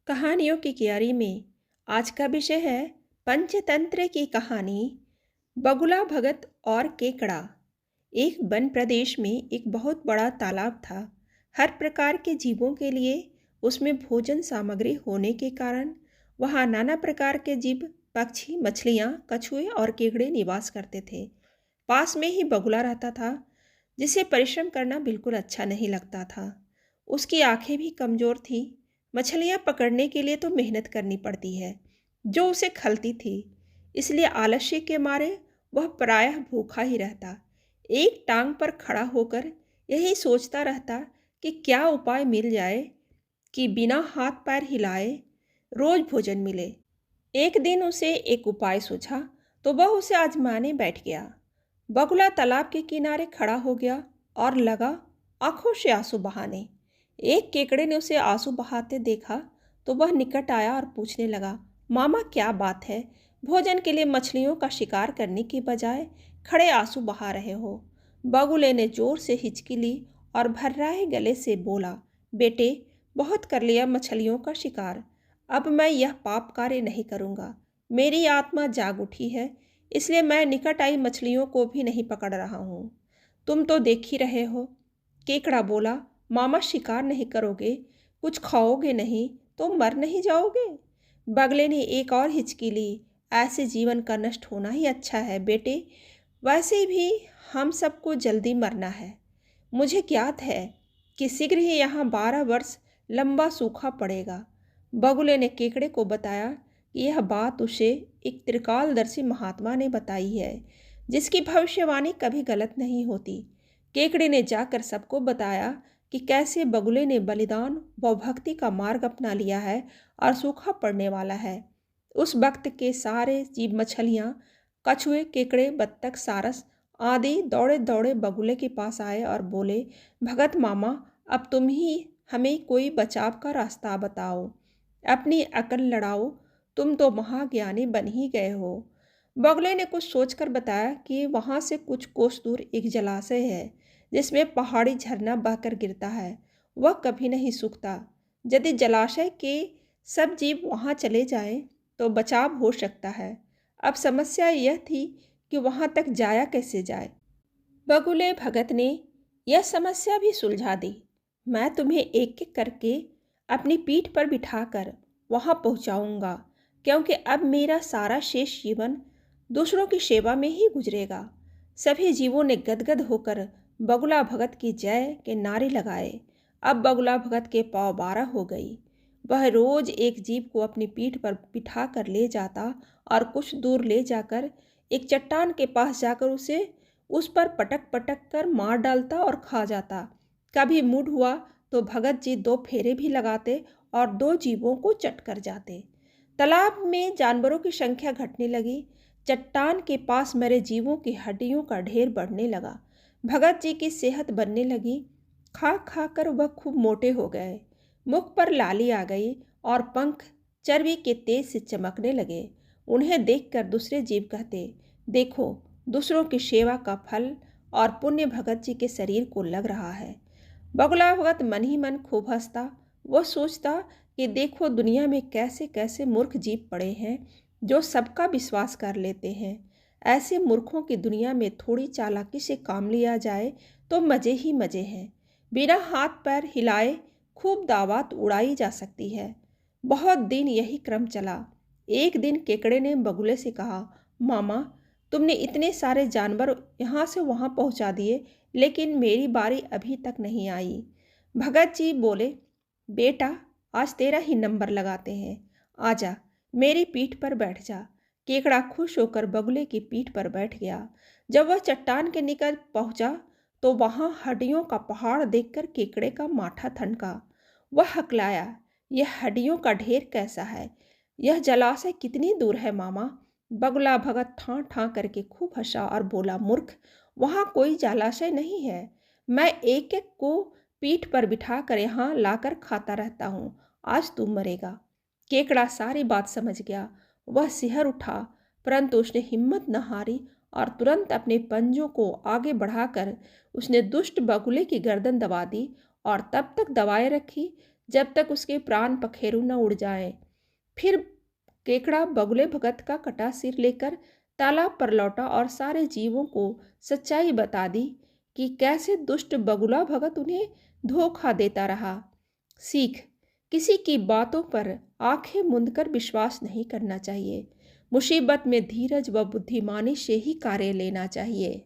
कहानियों की क्यारी में आज का विषय है पंचतंत्र की कहानी। बगुला भगत और केकड़ा। एक वन प्रदेश में एक बहुत बड़ा तालाब था। हर प्रकार के जीवों के लिए उसमें भोजन सामग्री होने के कारण वहाँ नाना प्रकार के जीव, पक्षी, मछलियाँ, कछुए और केकड़े निवास करते थे। पास में ही बगुला रहता था, जिसे परिश्रम करना बिल्कुल अच्छा नहीं लगता था। उसकी आंखें भी कमजोर थीं। मछलियाँ पकड़ने के लिए तो मेहनत करनी पड़ती है, जो उसे खलती थी। इसलिए आलस्य के मारे वह प्रायः भूखा ही रहता। एक टांग पर खड़ा होकर यही सोचता रहता कि क्या उपाय मिल जाए कि बिना हाथ पैर हिलाए रोज भोजन मिले। एक दिन उसे एक उपाय सूझा, तो वह उसे आजमाने बैठ गया। बगुला तालाब के किनारे खड़ा हो गया और लगा आंखों से आंसू बहाने। एक केकड़े ने उसे आंसू बहाते देखा तो वह निकट आया और पूछने लगा, मामा क्या बात है? भोजन के लिए मछलियों का शिकार करने की बजाय खड़े आंसू बहा रहे हो। बगुले ने जोर से हिचकी ली और भर्राए गले से बोला, बेटे, बहुत कर लिया मछलियों का शिकार। अब मैं यह पाप कार्य नहीं करूँगा। मेरी आत्मा जाग उठी है, इसलिए मैं निकट आई मछलियों को भी नहीं पकड़ रहा हूँ। तुम तो देख ही रहे हो। केकड़ा बोला, मामा शिकार नहीं करोगे, कुछ खाओगे नहीं तो मर नहीं जाओगे? बगले ने एक और हिचकी ली। ऐसे जीवन का नष्ट होना ही अच्छा है बेटे। वैसे भी हम सबको जल्दी मरना है। मुझे ज्ञात है कि शीघ्र ही यहाँ 12 वर्ष लंबा सूखा पड़ेगा। बगुले ने केकड़े को बताया कि यह बात उसे एक त्रिकालदर्शी महात्मा ने बताई है, जिसकी भविष्यवाणी कभी गलत नहीं होती। केकड़े ने जाकर सबको बताया कि कैसे बगुले ने बलिदान व भक्ति का मार्ग अपना लिया है और सूखा पड़ने वाला है। उस वक्त के सारे जीव, मछलियाँ, कछुए, केकड़े, बत्तख, सारस आदि दौड़े दौड़े बगुले के पास आए और बोले, भगत मामा, अब तुम ही हमें कोई बचाव का रास्ता बताओ, अपनी अकल लड़ाओ, तुम तो महाज्ञानी बन ही गए हो। बगुले ने कुछ सोचकर बताया कि वहाँ से कुछ कोस दूर एक जलाशय है, जिसमें पहाड़ी झरना बहकर गिरता है। वह कभी नहीं सूखता। यदि जलाशय के सब जीव वहाँ चले जाएं, तो बचाव हो सकता है। अब समस्या यह थी कि वहाँ तक जाया कैसे जाए। बगुले भगत ने यह समस्या भी सुलझा दी। मैं तुम्हें एक एक करके अपनी पीठ पर बिठाकर वहाँ पहुँचाऊँगा, क्योंकि अब मेरा सारा शेष जीवन दूसरों की सेवा में ही गुजरेगा। सभी जीवों ने गदगद होकर बगुला भगत की जय के नारे लगाए। अब बगुला भगत के पाँव 12 हो गई। वह रोज एक जीव को अपनी पीठ पर बिठा कर ले जाता और कुछ दूर ले जाकर एक चट्टान के पास जाकर उसे उस पर पटक पटक कर मार डालता और खा जाता। कभी मूड हुआ तो भगत जी 2 फेरे भी लगाते और 2 जीवों को चट कर जाते। तालाब में जानवरों की संख्या घटने लगी। चट्टान के पास मरे जीवों की हड्डियों का ढेर बढ़ने लगा। भगत जी की सेहत बनने लगी। खा खा कर वह खूब मोटे हो गए। मुख पर लाली आ गई और पंख चर्बी के तेज से चमकने लगे। उन्हें देखकर दूसरे जीव कहते, देखो, दूसरों की सेवा का फल और पुण्य भगत जी के शरीर को लग रहा है। बगुला भगत मन ही मन खूब हंसता। वह सोचता कि देखो, दुनिया में कैसे कैसे मूर्ख जीव पड़े हैं जो सबका विश्वास कर लेते हैं। ऐसे मूर्खों की दुनिया में थोड़ी चालाकी से काम लिया जाए तो मज़े ही मज़े हैं। बिना हाथ पैर हिलाए खूब दावत उड़ाई जा सकती है। बहुत दिन यही क्रम चला। एक दिन केकड़े ने बगुले से कहा, मामा, तुमने इतने सारे जानवर यहाँ से वहाँ पहुँचा दिए, लेकिन मेरी बारी अभी तक नहीं आई। भगत जी बोले, बेटा, आज तेरा ही नंबर लगाते हैं। आजा, मेरी पीठ पर बैठ जा। केकड़ा खुश होकर बगुले की पीठ पर बैठ गया। जब वह चट्टान के निकट पहुँचा तो वहाँ हड्डियों का पहाड़ देखकर केकड़े का माथा ठनका। वह हकलाया, यह हड्डियों का ढेर कैसा है? यह जलाशय कितनी दूर है मामा? बगुला भगत ठां ठां करके खूब हंसा और बोला, मूर्ख, वहाँ कोई जलाशय नहीं है। मैं एक एक को पीठ पर बिठा कर यहाँ लाकर खाता रहता हूँ। आज तू मरेगा। केकड़ा सारी बात समझ गया। वह सिहर उठा, परंतु उसने हिम्मत न हारी और तुरंत अपने पंजों को आगे बढ़ाकर उसने दुष्ट बगुले की गर्दन दबा दी और तब तक दबाए रखी जब तक उसके प्राण पखेरु न उड़ जाएं। फिर केकड़ा बगुले भगत का कटा सिर लेकर तालाब पर लौटा और सारे जीवों को सच्चाई बता दी कि कैसे दुष्ट बगुला भगत उन्हें धोखा देता रहा। सीख: किसी की बातों पर आंखें मूंदकर विश्वास नहीं करना चाहिए। मुसीबत में धीरज व बुद्धिमानी से ही कार्य लेना चाहिए।